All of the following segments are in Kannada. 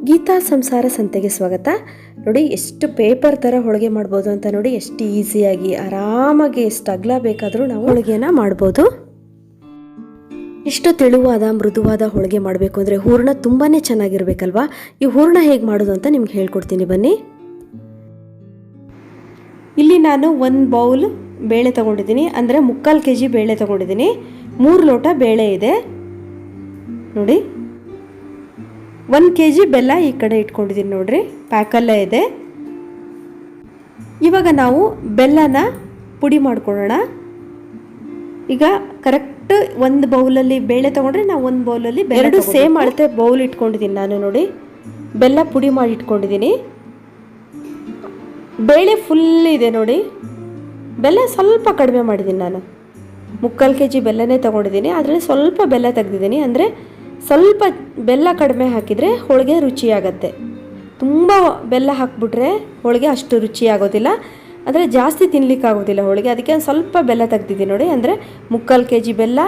ಗೀತಾ ಸಂಸಾರ ಸಂತೆಗೆ ಸ್ವಾಗತ. ನೋಡಿ ಎಷ್ಟು ಪೇಪರ್ ಥರ ಹೋಳಿಗೆ ಮಾಡ್ಬೋದು ಅಂತ ನೋಡಿ, ಎಷ್ಟು ಈಸಿಯಾಗಿ ಆರಾಮಾಗಿ ಎಷ್ಟು ಅಗಲ ಬೇಕಾದರೂ ನಾವು ಹೋಳಿಗೆನ ಮಾಡ್ಬೋದು. ಎಷ್ಟು ತೆಳುವಾದ ಮೃದುವಾದ ಹೋಳಿಗೆ ಮಾಡಬೇಕು ಅಂದರೆ ಹೂರಣ ತುಂಬಾ ಚೆನ್ನಾಗಿರ್ಬೇಕಲ್ವಾ. ಈ ಹೂರಣ ಹೇಗೆ ಮಾಡೋದು ಅಂತ ನಿಮ್ಗೆ ಹೇಳ್ಕೊಡ್ತೀನಿ ಬನ್ನಿ. ಇಲ್ಲಿ ನಾನು 1 ಬೌಲ್ ಬೇಳೆ ತೊಗೊಂಡಿದ್ದೀನಿ, ಅಂದರೆ 3/4 kg ಬೇಳೆ ತೊಗೊಂಡಿದ್ದೀನಿ. 3 ಲೋಟ ಬೇಳೆ ಇದೆ ನೋಡಿ. 1 kg ಬೆಲ್ಲ ಈ ಕಡೆ ಇಟ್ಕೊಂಡಿದ್ದೀನಿ ನೋಡ್ರಿ, ಪ್ಯಾಕಲ್ಲೇ ಇದೆ. ಇವಾಗ ನಾವು ಬೆಲ್ಲನ ಪುಡಿ ಮಾಡ್ಕೊಳ್ಳೋಣ. ಈಗ ಕರೆಕ್ಟ್ 1 ಬೌಲಲ್ಲಿ ಬೇಳೆ ತೊಗೊಂಡ್ರೆ ನಾವು 1 ಬೌಲಲ್ಲಿ ಎರಡು ಸೇಮ್ ಅಳತೆ ಬೌಲ್ ಇಟ್ಕೊಂಡಿದ್ದೀನಿ ನಾನು ನೋಡಿ. ಬೆಲ್ಲ ಪುಡಿ ಮಾಡಿ ಇಟ್ಕೊಂಡಿದ್ದೀನಿ. ಬೇಳೆ ಫುಲ್ ಇದೆ ನೋಡಿ, ಬೆಲ್ಲ ಸ್ವಲ್ಪ ಕಡಿಮೆ ಮಾಡಿದ್ದೀನಿ ನಾನು. 3/4 kg ಬೆಲ್ಲನೇ ತೊಗೊಂಡಿದ್ದೀನಿ, ಅದರಲ್ಲಿ ಸ್ವಲ್ಪ ಬೆಲ್ಲ ತೆಗೆದಿದ್ದೀನಿ. ಅಂದರೆ ಸ್ವಲ್ಪ ಬೆಲ್ಲ ಕಡಿಮೆ ಹಾಕಿದರೆ ಹೋಳಿಗೆ ರುಚಿಯಾಗತ್ತೆ. ತುಂಬ ಬೆಲ್ಲ ಹಾಕಿಬಿಟ್ರೆ ಹೋಳಿಗೆ ಅಷ್ಟು ರುಚಿಯಾಗೋದಿಲ್ಲ, ಅಂದರೆ ಜಾಸ್ತಿ ತಿನ್ನಲಿಕ್ಕಾಗೋದಿಲ್ಲ ಹೋಳಿಗೆ. ಅದಕ್ಕೆ ಸ್ವಲ್ಪ ಬೆಲ್ಲ ತೆಗ್ದಿದ್ದೀನಿ ನೋಡಿ. ಅಂದರೆ 3/4 kg ಬೆಲ್ಲ,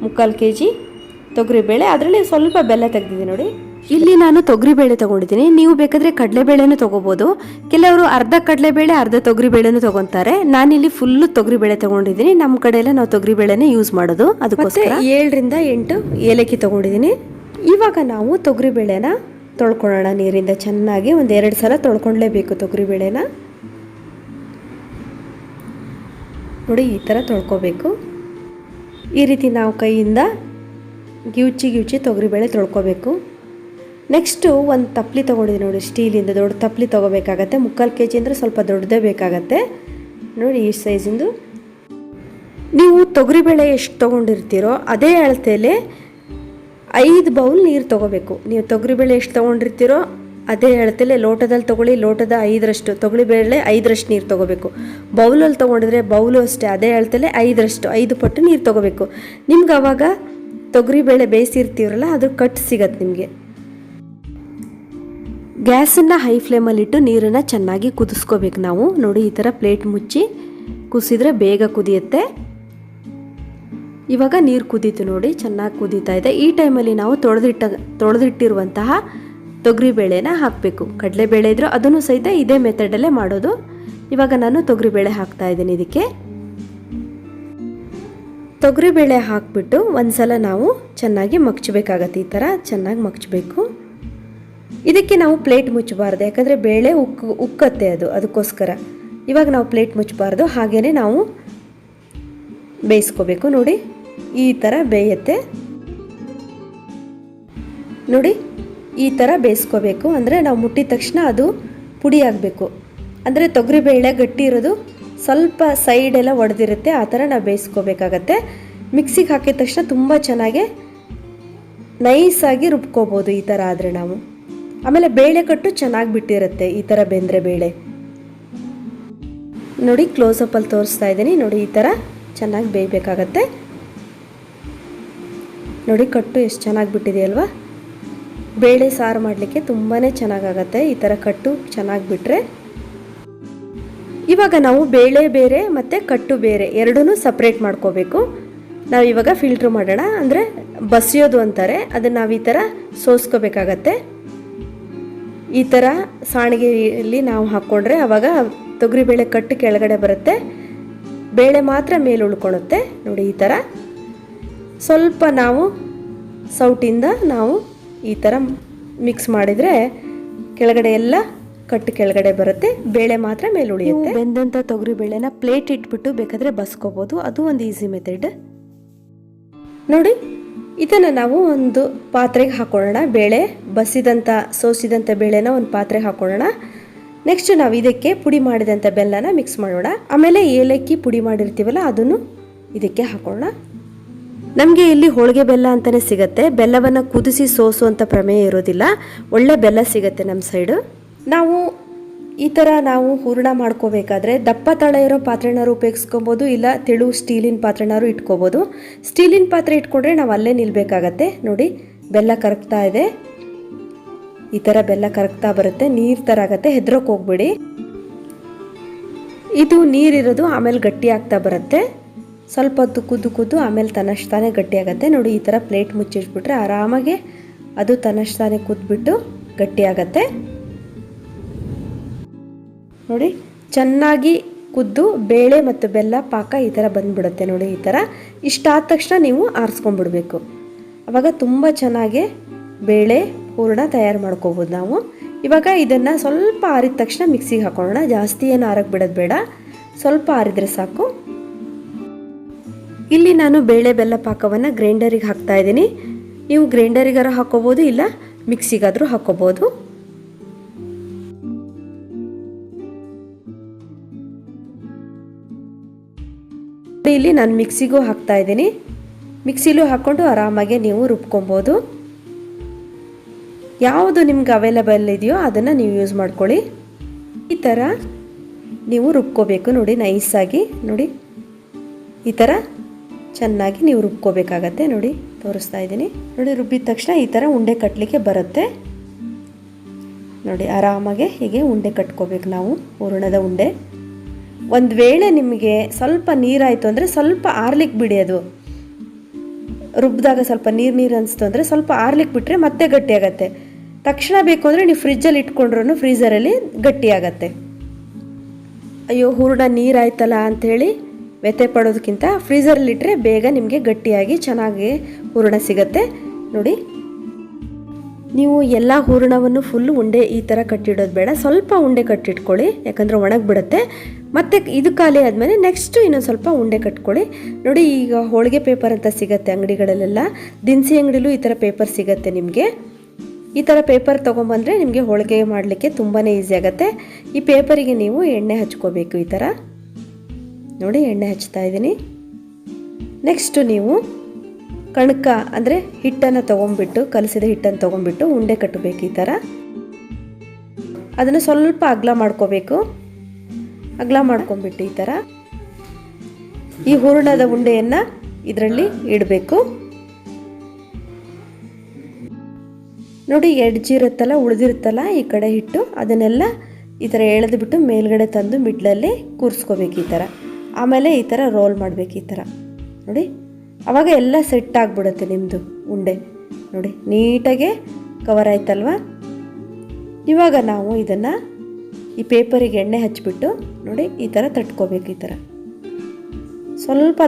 3/4 kg ತೊಗರಿಬೇಳೆ, ಅದರಲ್ಲಿ ಸ್ವಲ್ಪ ಬೆಲ್ಲ ತೆಗ್ದಿದ್ದೀನಿ ನೋಡಿ. ಇಲ್ಲಿ ನಾನು ತೊಗರಿಬೇಳೆ ತೊಗೊಂಡಿದ್ದೀನಿ, ನೀವು ಬೇಕಾದರೆ ಕಡಲೆಬೇಳೆನೂ ತೊಗೋಬೋದು. ಕೆಲವರು ಅರ್ಧ ಕಡಲೆಬೇಳೆ ಅರ್ಧ ತೊಗರಿಬೇಳೆನೂ ತೊಗೊತಾರೆ. ನಾನಿಲ್ಲಿ ಫುಲ್ಲು ತೊಗರಿಬೇಳೆ ತೊಗೊಂಡಿದ್ದೀನಿ. ನಮ್ಮ ಕಡೆಯೆಲ್ಲ ನಾವು ತೊಗರಿಬೇಳೆನೇ ಯೂಸ್ ಮಾಡೋದು, ಅದಕ್ಕೋಸ್ಕರ 7 ರಿಂದ 8 ಏಲಕ್ಕಿ ತೊಗೊಂಡಿದ್ದೀನಿ. ಇವಾಗ ನಾವು ತೊಗರಿಬೇಳೆನ ತೊಳ್ಕೊಳ್ಳೋಣ ನೀರಿಂದ ಚೆನ್ನಾಗಿ. 1-2 ಸಲ ತೊಳ್ಕೊಳ್ಳೇಬೇಕು ತೊಗರಿಬೇಳೆನ ನೋಡಿ. ಈ ಥರ ತೊಳ್ಕೊಬೇಕು. ಈ ರೀತಿ ನಾವು ಕೈಯಿಂದ ಗಿವ್ಚಿ ತೊಗರಿಬೇಳೆ ತೊಳ್ಕೊಬೇಕು. ನೆಕ್ಸ್ಟು 1 ತಪ್ಪಲಿ ತೊಗೊಂಡಿದ್ದೀನಿ ನೋಡಿ, ಸ್ಟೀಲಿಂದ ದೊಡ್ಡ ತಪ್ಪಲಿ ತೊಗೋಬೇಕಾಗತ್ತೆ. 3/4 kg ಅಂದರೆ ಸ್ವಲ್ಪ ದೊಡ್ಡದೇ ಬೇಕಾಗತ್ತೆ ನೋಡಿ, ಈ ಸೈಜಿಂದು. ನೀವು ತೊಗರಿಬೇಳೆ ಎಷ್ಟು ತೊಗೊಂಡಿರ್ತೀರೋ ಅದೇ ಅಳತೆಯಲ್ಲೇ 5 ಬೌಲ್ ನೀರು ತೊಗೋಬೇಕು. ನೀವು ತೊಗರಿಬೇಳೆ ಎಷ್ಟು ತೊಗೊಂಡಿರ್ತೀರೋ ಅದೇ ಅಳತೆಯಲ್ಲೇ ಲೋಟದಲ್ಲಿ ತೊಗೊಳ್ಳಿ, ಲೋಟದ 5ರಷ್ಟು ತೊಗರಿಬೇಳೆ 5ರಷ್ಟು ನೀರು ತೊಗೋಬೇಕು. ಬೌಲಲ್ಲಿ ತೊಗೊಂಡಿದ್ರೆ ಬೌಲು ಅಷ್ಟೇ ಅದೇ ಅಳತೆಯಲ್ಲೇ 5 ಪಟ್ಟು ನೀರು ತೊಗೋಬೇಕು. ನಿಮ್ಗೆ ಆವಾಗ ತೊಗರಿಬೇಳೆ ಬೇಯಿಸಿರ್ತೀವ್ರಲ್ಲ ಅದು ಕಟ್ ಸಿಗತ್ತೆ ನಿಮಗೆ. ಗ್ಯಾಸನ್ನು ಹೈ ಫ್ಲೇಮಲ್ಲಿಟ್ಟು ನೀರನ್ನು ಚೆನ್ನಾಗಿ ಕುದಿಸ್ಕೋಬೇಕು ನಾವು ನೋಡಿ. ಈ ಥರ ಪ್ಲೇಟ್ ಮುಚ್ಚಿ ಕುದಿಸಿದ್ರೆ ಬೇಗ ಕುದಿಯುತ್ತೆ. ಇವಾಗ ನೀರು ಕುದೀತು ನೋಡಿ, ಚೆನ್ನಾಗಿ ಕುದೀತಾ ಇದೆ. ಈ ಟೈಮಲ್ಲಿ ನಾವು ತೊಳೆದಿಟ್ಟಿರುವಂತಹ ತೊಗರಿಬೇಳೆನ ಹಾಕಬೇಕು. ಕಡಲೆಬೇಳೆ ಇದ್ರೂ ಅದನ್ನು ಸಹಿತ ಇದೇ ಮೆಥಡಲ್ಲೇ ಮಾಡೋದು. ಇವಾಗ ನಾನು ತೊಗರಿಬೇಳೆ ಹಾಕ್ತಾ ಇದ್ದೀನಿ. ಇದಕ್ಕೆ ತೊಗರಿಬೇಳೆ ಹಾಕಿಬಿಟ್ಟು ಒಂದ್ಸಲ ನಾವು ಚೆನ್ನಾಗಿ ಮಗ್ಚಬೇಕಾಗತ್ತೆ. ಈ ಥರ ಚೆನ್ನಾಗಿ ಮಗ್ಚಬೇಕು. ಇದಕ್ಕೆ ನಾವು ಪ್ಲೇಟ್ ಮುಚ್ಚಬಾರ್ದು, ಯಾಕಂದರೆ ಬೇಳೆ ಉಕ್ಕತ್ತೆ ಅದಕ್ಕೋಸ್ಕರ. ಇವಾಗ ನಾವು ಪ್ಲೇಟ್ ಮುಚ್ಚಬಾರ್ದು, ಹಾಗೇ ನಾವು ಬೇಯಿಸ್ಕೋಬೇಕು ನೋಡಿ. ಈ ಥರ ಬೇಯುತ್ತೆ ನೋಡಿ, ಈ ಥರ ಬೇಯಿಸ್ಕೋಬೇಕು. ಅಂದರೆ ನಾವು ಮುಟ್ಟಿದ ತಕ್ಷಣ ಅದು ಪುಡಿ ಆಗಬೇಕು. ಅಂದರೆ ತೊಗರಿಬೇಳೆ ಗಟ್ಟಿ ಇರೋದು ಸ್ವಲ್ಪ ಸೈಡೆಲ್ಲ ಒಡೆದಿರುತ್ತೆ, ಆ ಥರ ನಾವು ಬೇಯಿಸ್ಕೋಬೇಕಾಗತ್ತೆ. ಮಿಕ್ಸಿಗೆ ಹಾಕಿದ ತಕ್ಷಣ ತುಂಬ ಚೆನ್ನಾಗಿ ನೈಸಾಗಿ ರುಬ್ಕೋಬೋದು ಈ ಥರ ಆದರೆ ನಾವು. ಆಮೇಲೆ ಬೇಳೆ ಕಟ್ಟು ಚೆನ್ನಾಗಿ ಬಿಟ್ಟಿರುತ್ತೆ ಈ ಥರ ಬೆಂದರೆ ಬೇಳೆ ನೋಡಿ. ಕ್ಲೋಸಪ್ಪಲ್ಲಿ ತೋರಿಸ್ತಾ ಇದ್ದೀನಿ ನೋಡಿ. ಈ ಥರ ಚೆನ್ನಾಗಿ ಬೇಯಬೇಕಾಗತ್ತೆ ನೋಡಿ. ಕಟ್ಟು ಎಷ್ಟು ಚೆನ್ನಾಗಿ ಬಿಟ್ಟಿದೆಯಲ್ವಾ. ಬೇಳೆ ಸಾರು ಮಾಡಲಿಕ್ಕೆ ತುಂಬಾ ಚೆನ್ನಾಗಾಗತ್ತೆ ಈ ಥರ ಕಟ್ಟು ಚೆನ್ನಾಗಿ ಬಿಟ್ಟರೆ. ಇವಾಗ ನಾವು ಬೇಳೆ ಬೇರೆ ಮತ್ತು ಕಟ್ಟು ಬೇರೆ ಎರಡೂ ಸಪ್ರೇಟ್ ಮಾಡ್ಕೋಬೇಕು. ನಾವು ಇವಾಗ ಫಿಲ್ಟ್ರ್ ಮಾಡೋಣ, ಅಂದರೆ ಬಸಿಯೋದು ಅಂತಾರೆ. ಅದನ್ನು ನಾವು ಈ ಥರ ಸೋಸ್ಕೋಬೇಕಾಗತ್ತೆ. ಈ ಥರ ಸಾಣಿಗೆಯಲ್ಲಿ ನಾವು ಹಾಕ್ಕೊಂಡ್ರೆ ಆವಾಗ ತೊಗರಿಬೇಳೆ ಕಟ್ಟು ಕೆಳಗಡೆ ಬರುತ್ತೆ, ಬೇಳೆ ಮಾತ್ರ ಮೇಲೆ ಉಳ್ಕೊಳುತ್ತೆ ನೋಡಿ. ಈ ಥರ ಸ್ವಲ್ಪ ನಾವು ಸೌಟಿಂದ ನಾವು ಈ ಥರ ಮಿಕ್ಸ್ ಮಾಡಿದರೆ ಕೆಳಗಡೆ ಎಲ್ಲ ಕಟ್ಟು ಕೆಳಗಡೆ ಬರುತ್ತೆ, ಬೇಳೆ ಮಾತ್ರ ಮೇಲೆ ಉಳಿಯುತ್ತೆ. ಬೆಂದಂಥ ತೊಗರಿಬೇಳೆನ ಪ್ಲೇಟ್ ಇಟ್ಬಿಟ್ಟು ಬೇಕಾದರೆ ಬಸ್ಕೋಬೋದು, ಅದು ಒಂದು ಈಸಿ ಮೆಥಡ್ ನೋಡಿ. ಇದನ್ನು ನಾವು ಒಂದು ಪಾತ್ರೆಗೆ ಹಾಕೊಳ್ಳೋಣ. ಬೇಳೆ ಬಸಿದಂಥ ಸೋಸಿದಂಥ ಬೇಳೆನ ಒಂದು ಪಾತ್ರೆಗೆ ಹಾಕೊಳ್ಳೋಣ. ನೆಕ್ಸ್ಟ್ ನಾವು ಇದಕ್ಕೆ ಪುಡಿ ಮಾಡಿದಂಥ ಬೆಲ್ಲನ ಮಿಕ್ಸ್ ಮಾಡೋಣ. ಆಮೇಲೆ ಏಲಕ್ಕಿ ಪುಡಿ ಮಾಡಿರ್ತೀವಲ್ಲ ಅದನ್ನು ಇದಕ್ಕೆ ಹಾಕೊಳ್ಳೋಣ. ನಮಗೆ ಇಲ್ಲಿ ಹೋಳಿಗೆ ಬೆಲ್ಲ ಅಂತಲೇ ಸಿಗುತ್ತೆ. ಬೆಲ್ಲವನ್ನು ಕುದಿಸಿ ಸೋಸುವಂಥ ಪ್ರಮೇಯ ಇರೋದಿಲ್ಲ, ಒಳ್ಳೆ ಬೆಲ್ಲ ಸಿಗುತ್ತೆ ನಮ್ಮ ಸೈಡು. ನಾವು ಈ ಥರ ನಾವು ಹೂರಣ ಮಾಡ್ಕೋಬೇಕಾದ್ರೆ ದಪ್ಪ ತಳ ಇರೋ ಪಾತ್ರೆನಾರು ಉಪಯೋಗಿಸ್ಕೊಬೋದು, ಇಲ್ಲ ತೆಳು ಸ್ಟೀಲಿನ ಪಾತ್ರೆನಾರು ಇಟ್ಕೋಬೋದು. ಸ್ಟೀಲಿನ ಪಾತ್ರೆ ಇಟ್ಕೊಂಡ್ರೆ ನಾವು ಅಲ್ಲೇ ನಿಲ್ಲಬೇಕಾಗತ್ತೆ ನೋಡಿ. ಬೆಲ್ಲ ಕರಗ್ತಾ ಇದೆ, ಈ ಥರ ಬೆಲ್ಲ ಕರಗ್ತಾ ಬರುತ್ತೆ, ನೀರು ಥರ ಆಗುತ್ತೆ, ಹೆದ್ರೋಕೆ ಹೋಗ್ಬೇಡಿ. ಇದು ನೀರಿರೋದು ಆಮೇಲೆ ಗಟ್ಟಿ ಆಗ್ತಾ ಬರುತ್ತೆ. ಸ್ವಲ್ಪ ಹೊತ್ತು ಕುದ್ದು ಆಮೇಲೆ ತನ್ನಷ್ಟು ತಾನೇ ಗಟ್ಟಿ ಆಗುತ್ತೆ ನೋಡಿ. ಈ ಥರ ಪ್ಲೇಟ್ ಮುಚ್ಚಿಟ್ಬಿಟ್ರೆ ಆರಾಮಾಗಿ ಅದು ತನ್ನಷ್ಟಾನೆ ಕುದ್ಬಿಟ್ಟು ಗಟ್ಟಿಯಾಗತ್ತೆ ನೋಡಿ. ಚೆನ್ನಾಗಿ ಕುದ್ದು ಬೇಳೆ ಮತ್ತು ಬೆಲ್ಲ ಪಾಕ ಈ ಥರ ಬಂದುಬಿಡುತ್ತೆ ನೋಡಿ. ಈ ಥರ ಇಷ್ಟಾದ ತಕ್ಷಣ ನೀವು ಆರಿಸ್ಕೊಂಡ್ಬಿಡ್ಬೇಕು. ಆವಾಗ ತುಂಬ ಚೆನ್ನಾಗಿ ಬೇಳೆ ಹೂರಣ ತಯಾರು ಮಾಡ್ಕೋಬೋದು ನಾವು. ಇವಾಗ ಇದನ್ನು ಸ್ವಲ್ಪ ಆರಿದ ತಕ್ಷಣ ಮಿಕ್ಸಿಗೆ ಹಾಕೊಳ್ಳೋಣ. ಜಾಸ್ತಿ ಏನು ಆರಕ್ಕೆ ಬಿಡೋದು ಬೇಡ, ಸ್ವಲ್ಪ ಆರಿದ್ರೆ ಸಾಕು. ಇಲ್ಲಿ ನಾನು ಬೇಳೆ ಬೆಲ್ಲ ಪಾಕವನ್ನು ಗ್ರೈಂಡರಿಗೆ ಹಾಕ್ತಾ ಇದ್ದೀನಿ. ನೀವು ಗ್ರೈಂಡರಿಗಾರ ಹಾಕೋಬೋದು, ಇಲ್ಲ ಮಿಕ್ಸಿಗಾದರೂ ಹಾಕೋಬೋದು. ಇಲ್ಲಿ ನಾನು ಮಿಕ್ಸಿಗೂ ಹಾಕ್ತಾ ಇದ್ದೀನಿ. ಮಿಕ್ಸಿಲೂ ಹಾಕ್ಕೊಂಡು ಆರಾಮಾಗಿ ನೀವು ರುಬ್ಕೊಬೋದು. ಯಾವುದು ನಿಮ್ಗೆ ಅವೈಲೇಬಲ್ ಇದೆಯೋ ಅದನ್ನು ನೀವು ಯೂಸ್ ಮಾಡ್ಕೊಳ್ಳಿ. ಈ ಥರ ನೀವು ರುಬ್ಕೋಬೇಕು ನೋಡಿ, ನೈಸಾಗಿ ನೋಡಿ. ಈ ಥರ ಚೆನ್ನಾಗಿ ನೀವು ರುಬ್ಕೋಬೇಕಾಗತ್ತೆ ನೋಡಿ. ತೋರಿಸ್ತಾ ಇದ್ದೀನಿ ನೋಡಿ. ರುಬ್ಬಿದ ತಕ್ಷಣ ಈ ಥರ ಉಂಡೆ ಕಟ್ಟಲಿಕ್ಕೆ ಬರುತ್ತೆ ನೋಡಿ. ಆರಾಮಾಗೆ ಹೀಗೆ ಉಂಡೆ ಕಟ್ಕೋಬೇಕು ನಾವು, ಹೂರಣದ ಉಂಡೆ. ಒಂದು ವೇಳೆ ನಿಮಗೆ ಸ್ವಲ್ಪ ನೀರಾಯಿತು ಅಂದರೆ ಸ್ವಲ್ಪ ಆರ್ಲಿಕ್ಕೆ ಬಿಡಿ. ಅದು ರುಬ್ಬಿದಾಗ ಸ್ವಲ್ಪ ನೀರು ಅನಿಸ್ತು ಅಂದರೆ ಸ್ವಲ್ಪ ಆರ್ಲಿಕ್ಕೆ ಬಿಟ್ಟರೆ ಮತ್ತೆ ಗಟ್ಟಿಯಾಗತ್ತೆ. ತಕ್ಷಣ ಬೇಕು ಅಂದರೆ ನೀವು ಫ್ರಿಜ್ಜಲ್ಲಿ ಇಟ್ಕೊಂಡ್ರೂ ಫ್ರೀಝರಲ್ಲಿ ಗಟ್ಟಿಯಾಗತ್ತೆ. ಅಯ್ಯೋ ಹೂರಣ ನೀರಾಯ್ತಲ್ಲ ಅಂಥೇಳಿ ವ್ಯಥೆ ಪಡೋದಕ್ಕಿಂತ ಫ್ರೀಝರಲ್ಲಿ ಇಟ್ಟರೆ ಬೇಗ ನಿಮಗೆ ಗಟ್ಟಿಯಾಗಿ ಚೆನ್ನಾಗಿ ಹೂರಣ ಸಿಗತ್ತೆ ನೋಡಿ. ನೀವು ಎಲ್ಲ ಹೂರಣವನ್ನು ಫುಲ್ ಉಂಡೆ ಈ ಥರ ಕಟ್ಟಿಡೋದು ಬೇಡ, ಸ್ವಲ್ಪ ಉಂಡೆ ಕಟ್ಟಿಟ್ಕೊಳ್ಳಿ, ಯಾಕಂದರೆ ಒಣಗಿಬಿಡುತ್ತೆ. ಮತ್ತು ಇದು ಖಾಲಿ ಆದಮೇಲೆ ನೆಕ್ಸ್ಟು ಇನ್ನೊಂದು ಸ್ವಲ್ಪ ಉಂಡೆ ಕಟ್ಕೊಳ್ಳಿ ನೋಡಿ. ಈಗ ಹೋಳಿಗೆ ಪೇಪರ್ ಅಂತ ಸಿಗುತ್ತೆ ಅಂಗಡಿಗಳಲ್ಲೆಲ್ಲ, ದಿನಸಿ ಅಂಗಡಿಲೂ ಈ ಥರ ಪೇಪರ್ ಸಿಗುತ್ತೆ ನಿಮಗೆ. ಈ ಥರ ಪೇಪರ್ ತೊಗೊಂಬಂದರೆ ನಿಮಗೆ ಹೋಳಿಗೆ ಮಾಡಲಿಕ್ಕೆ ತುಂಬಾ ಈಸಿ ಆಗುತ್ತೆ. ಈ ಪೇಪರಿಗೆ ನೀವು ಎಣ್ಣೆ ಹಚ್ಕೋಬೇಕು ಈ ಥರ ನೋಡಿ. ಎಣ್ಣೆ ಹಚ್ತಾ ಇದ್ದೀನಿ. ನೆಕ್ಸ್ಟು ನೀವು ಕಣಕ ಅಂದರೆ ಹಿಟ್ಟನ್ನು ತೊಗೊಂಬಿಟ್ಟು, ಕಲಸಿದ ಹಿಟ್ಟನ್ನು ತೊಗೊಂಬಿಟ್ಟು ಉಂಡೆ ಕಟ್ಟಬೇಕು ಈ ಥರ. ಅದನ್ನು ಸ್ವಲ್ಪ ಅಗಲ ಮಾಡ್ಕೋಬೇಕು. ಅಗಲ ಮಾಡ್ಕೊಂಬಿಟ್ಟು ಈ ಥರ ಈ ಹೂರಣದ ಉಂಡೆಯನ್ನು ಇದರಲ್ಲಿ ಇಡಬೇಕು ನೋಡಿ. ಎಡ್ಜಿರುತ್ತಲ್ಲ, ಉಳಿದಿರುತ್ತಲ್ಲ ಈ ಕಡೆ ಹಿಟ್ಟು, ಅದನ್ನೆಲ್ಲ ಈ ಥರ ಎಳೆದುಬಿಟ್ಟು ಮೇಲ್ಗಡೆ ತಂದು ಮಿಡ್ಲಲ್ಲಿ ಕೂರಿಸ್ಕೋಬೇಕು ಈ ಥರ. ಆಮೇಲೆ ಈ ಥರ ರೋಲ್ ಮಾಡಬೇಕು ಈ ಥರ ನೋಡಿ. ಆವಾಗ ಎಲ್ಲ ಸೆಟ್ ಆಗಿಬಿಡುತ್ತೆ ನಿಮ್ಮದು ಉಂಡೆ ನೋಡಿ. ನೀಟಾಗೆ ಕವರ್ ಆಯ್ತಲ್ವ. ಇವಾಗ ನಾವು ಇದನ್ನು ಈ ಪೇಪರಿಗೆ ಎಣ್ಣೆ ಹಚ್ಚಿಬಿಟ್ಟು ನೋಡಿ ಈ ಥರ ತಟ್ಕೋಬೇಕು. ಈ ಥರ ಸ್ವಲ್ಪ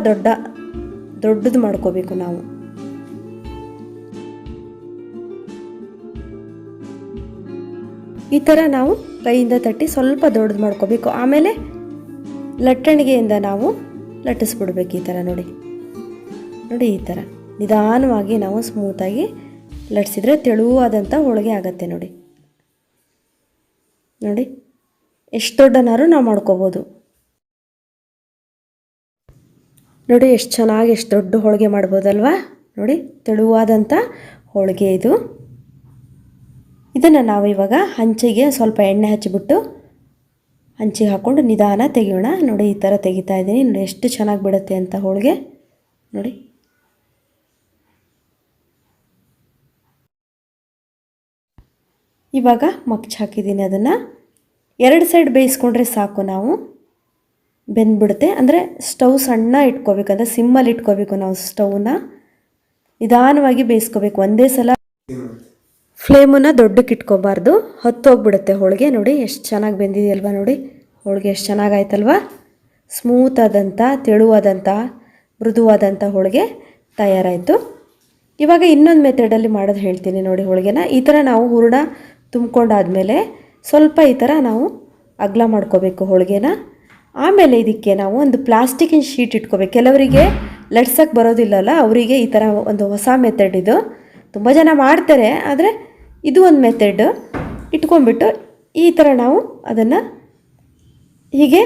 ದೊಡ್ಡದು ಮಾಡ್ಕೋಬೇಕು ನಾವು. ಈ ಥರ ನಾವು ಕೈಯಿಂದ ತಟ್ಟಿ ಸ್ವಲ್ಪ ದೊಡ್ಡದು ಮಾಡ್ಕೋಬೇಕು. ಆಮೇಲೆ ಲಟ್ಟಣಿಗೆಯಿಂದ ನಾವು ಲಟ್ಟಿಸ್ಬಿಡ್ಬೇಕು ಈ ಥರ ನೋಡಿ. ನೋಡಿ ಈ ಥರ ನಿಧಾನವಾಗಿ ನಾವು ಸ್ಮೂತಾಗಿ ಲಟ್ಸಿದ್ರೆ ತೆಳುವಾದಂಥ ಹೋಳಿಗೆ ಆಗುತ್ತೆ ನೋಡಿ. ನೋಡಿ ಎಷ್ಟು ದೊಡ್ಡನಾರು ನಾವು ಮಾಡ್ಕೋಬೋದು ನೋಡಿ. ಎಷ್ಟು ಚೆನ್ನಾಗಿ ಎಷ್ಟು ದೊಡ್ಡ ಹೋಳಿಗೆ ಮಾಡ್ಬೋದಲ್ವಾ ನೋಡಿ. ತೆಳುವಾದಂಥ ಹೋಳಿಗೆ ಇದು. ಇದನ್ನು ನಾವು ಇವಾಗ ಹಂಚಿಗೆ ಸ್ವಲ್ಪ ಎಣ್ಣೆ ಹಚ್ಚಿಬಿಟ್ಟು ಹಂಚಿಗೆ ಹಾಕ್ಕೊಂಡು ನಿಧಾನ ತೆಗಿಯೋಣ ನೋಡಿ. ಈ ಥರ ತೆಗಿತಾ ಇದ್ದೀನಿ ನೋಡಿ. ಎಷ್ಟು ಚೆನ್ನಾಗಿ ಬಿಡುತ್ತೆ ಅಂತ ಹೋಳಿಗೆ ನೋಡಿ. ಇವಾಗ ಮಗ್ಚ್ ಹಾಕಿದ್ದೀನಿ. ಅದನ್ನು 2 ಸೈಡ್ ಬೇಯಿಸ್ಕೊಂಡ್ರೆ ಸಾಕು, ನಾವು ಬೆಂದ್ಬಿಡುತ್ತೆ. ಅಂದರೆ ಸ್ಟವ್ ಸಣ್ಣ ಇಟ್ಕೋಬೇಕು, ಅಂದರೆ ಸಿಮ್ಮಲ್ಲಿ ಇಟ್ಕೋಬೇಕು ನಾವು. ಸ್ಟವ್ನ ನಿಧಾನವಾಗಿ ಬೇಯಿಸ್ಕೋಬೇಕು. ಒಂದೇ ಸಲ ಫ್ಲೇಮನ್ನು ದೊಡ್ಡಕ್ಕೆ ಇಟ್ಕೋಬಾರ್ದು, ಹೊತ್ತೋಗ್ಬಿಡುತ್ತೆ ಹೋಳಿಗೆ ನೋಡಿ. ಎಷ್ಟು ಚೆನ್ನಾಗಿ ಬೆಂದಿದೆಯಲ್ವ ನೋಡಿ. ಹೋಳಿಗೆ ಎಷ್ಟು ಚೆನ್ನಾಗಾಯ್ತಲ್ವ. ಸ್ಮೂತಾದಂಥ, ತೆಳುವಾದಂಥ, ಮೃದುವಾದಂಥ ಹೋಳಿಗೆ ತಯಾರಾಯಿತು. ಇವಾಗ ಇನ್ನೊಂದು ಮೆಥಡಲ್ಲಿ ಮಾಡೋದು ಹೇಳ್ತೀನಿ ನೋಡಿ. ಹೋಳಿಗೆನ ಈ ಥರ ನಾವು ಹೂರಣ ತುಂಬ್ಕೊಂಡಾದಮೇಲೆ ಸ್ವಲ್ಪ ಈ ಥರ ನಾವು ಅಗಲ ಮಾಡ್ಕೋಬೇಕು ಹೋಳಿಗೆನ. ಆಮೇಲೆ ಇದಕ್ಕೆ ನಾವು ಒಂದು ಪ್ಲಾಸ್ಟಿಕ್ಕಿನ ಶೀಟ್ ಇಟ್ಕೋಬೇಕು. ಕೆಲವರಿಗೆ ಲಟ್ಸಕ್ಕೆ ಬರೋದಿಲ್ಲಲ್ಲ, ಅವರಿಗೆ ಈ ಥರ ಒಂದು ಹೊಸ ಮೆಥಡ್ ಇದು. ತುಂಬ ಜನ ಮಾಡ್ತಾರೆ, ಆದರೆ ಇದು ಒಂದು ಮೆಥಡ್. ಇಟ್ಕೊಂಡ್ಬಿಟ್ಟು ಈ ಥರ ನಾವು ಅದನ್ನು ಹೀಗೆ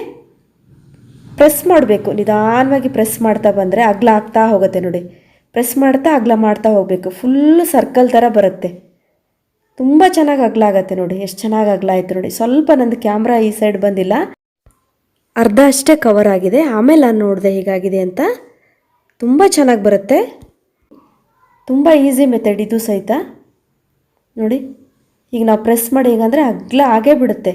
ಪ್ರೆಸ್ ಮಾಡಬೇಕು. ನಿಧಾನವಾಗಿ ಪ್ರೆಸ್ ಮಾಡ್ತಾ ಬಂದರೆ ಅಗಲ ಆಗ್ತಾ ಹೋಗುತ್ತೆ ನೋಡಿ. ಪ್ರೆಸ್ ಮಾಡ್ತಾ ಅಗಲ ಮಾಡ್ತಾ ಹೋಗಬೇಕು. ಫುಲ್ಲು ಸರ್ಕಲ್ ಥರ ಬರುತ್ತೆ. ತುಂಬ ಚೆನ್ನಾಗಿ ಅಗಲ ಆಗುತ್ತೆ ನೋಡಿ. ಎಷ್ಟು ಚೆನ್ನಾಗಿ ಅಗಲ ಆಯಿತು ನೋಡಿ. ಸ್ವಲ್ಪ ನಂದು ಕ್ಯಾಮ್ರಾ ಈ ಸೈಡ್ ಬಂದಿಲ್ಲ, ಅರ್ಧ ಅಷ್ಟೇ ಕವರ್ ಆಗಿದೆ. ಆಮೇಲೆ ನಾನು ನೋಡಿದೆ ಹೀಗಾಗಿದೆ ಅಂತ. ತುಂಬ ಚೆನ್ನಾಗಿ ಬರುತ್ತೆ. ತುಂಬ ಈಸಿ ಮೆಥಡ್ ಇದು ಸಹಿತ ನೋಡಿ. ಈಗ ನಾವು ಪ್ರೆಸ್ ಮಾಡಿ ಹೇಗಂದರೆ ಅಗಲ ಆಗೇ ಬಿಡುತ್ತೆ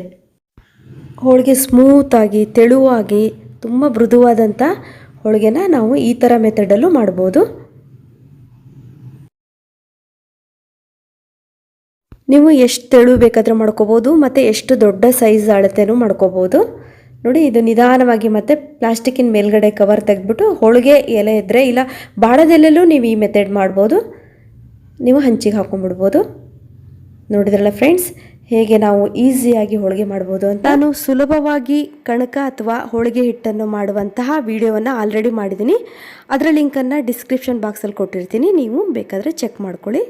ಹೋಳಿಗೆ. ಸ್ಮೂತಾಗಿ, ತೆಳುವಾಗಿ, ತುಂಬ ಮೃದುವಾದಂಥ ಹೋಳಿಗೆನ ನಾವು ಈ ಥರ ಮೆಥಡಲ್ಲೂ ಮಾಡ್ಬೋದು. ನೀವು ಎಷ್ಟು ತೆಳು ಬೇಕಾದರೂ ಮಾಡ್ಕೋಬೋದು ಮತ್ತು ಎಷ್ಟು ದೊಡ್ಡ ಸೈಜ್ ಅಳತೆನೂ ಮಾಡ್ಕೋಬೋದು. ನೋಡಿ, ಇದು ನಿಧಾನವಾಗಿ ಮತ್ತು ಪ್ಲಾಸ್ಟಿಕ್ಕಿನ ಮೇಲ್ಗಡೆ ಕವರ್ ತೆಗೆದ್ಬಿಟ್ಟು ಹೋಳಿಗೆ ಎಲೆ ಇದ್ದರೆ ಇಲ್ಲ ಬಾಳದೆಲೆಲ್ಲೂ ನೀವು ಈ ಮೆಥಡ್ ಮಾಡ್ಬೋದು. ನೀವು ಹಂಚಿಗೆ ಹಾಕೊಂಡ್ಬಿಡ್ಬೋದು. ನೋಡಿದ್ರಲ್ಲ ಫ್ರೆಂಡ್ಸ್, ಹೇಗೆ ನಾವು ಈಸಿಯಾಗಿ ಹೋಳಿಗೆ ಮಾಡ್ಬೋದು ಅಂತ. ನಾನು ಸುಲಭವಾಗಿ ಕಣಕ ಅಥವಾ ಹೋಳಿಗೆ ಹಿಟ್ಟನ್ನು ಮಾಡುವಂತಹ ವಿಡಿಯೋವನ್ನು ಆಲ್ರೆಡಿ ಮಾಡಿದ್ದೀನಿ. ಅದರ ಲಿಂಕನ್ನು ಡಿಸ್ಕ್ರಿಪ್ಷನ್ ಬಾಕ್ಸಲ್ಲಿ ಕೊಟ್ಟಿರ್ತೀನಿ, ನೀವು ಬೇಕಾದರೆ ಚೆಕ್ ಮಾಡ್ಕೊಳ್ಳಿ.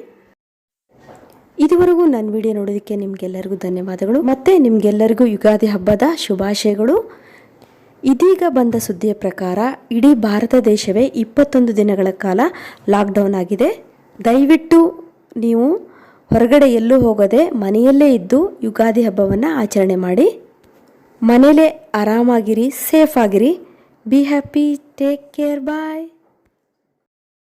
ಇದುವರೆಗೂ ನನ್ನ ವಿಡಿಯೋ ನೋಡೋದಕ್ಕೆ ನಿಮಗೆಲ್ಲರಿಗೂ ಧನ್ಯವಾದಗಳು. ಮತ್ತು ನಿಮಗೆಲ್ಲರಿಗೂ ಯುಗಾದಿ ಹಬ್ಬದ ಶುಭಾಶಯಗಳು. ಇದೀಗ ಬಂದ ಸುದ್ದಿಯ ಪ್ರಕಾರ ಇಡೀ ಭಾರತ ದೇಶವೇ 21 ದಿನಗಳ ಕಾಲ ಲಾಕ್ಡೌನ್ ಆಗಿದೆ. ದಯವಿಟ್ಟು ನೀವು ಹೊರಗಡೆ ಎಲ್ಲೂ ಹೋಗದೆ ಮನೆಯಲ್ಲೇ ಇದ್ದು ಯುಗಾದಿ ಹಬ್ಬವನ್ನು ಆಚರಣೆ ಮಾಡಿ. ಮನೇಲೇ ಆರಾಮಾಗಿರಿ, ಸೇಫ್ ಆಗಿರಿ. Be happy, take care, bye.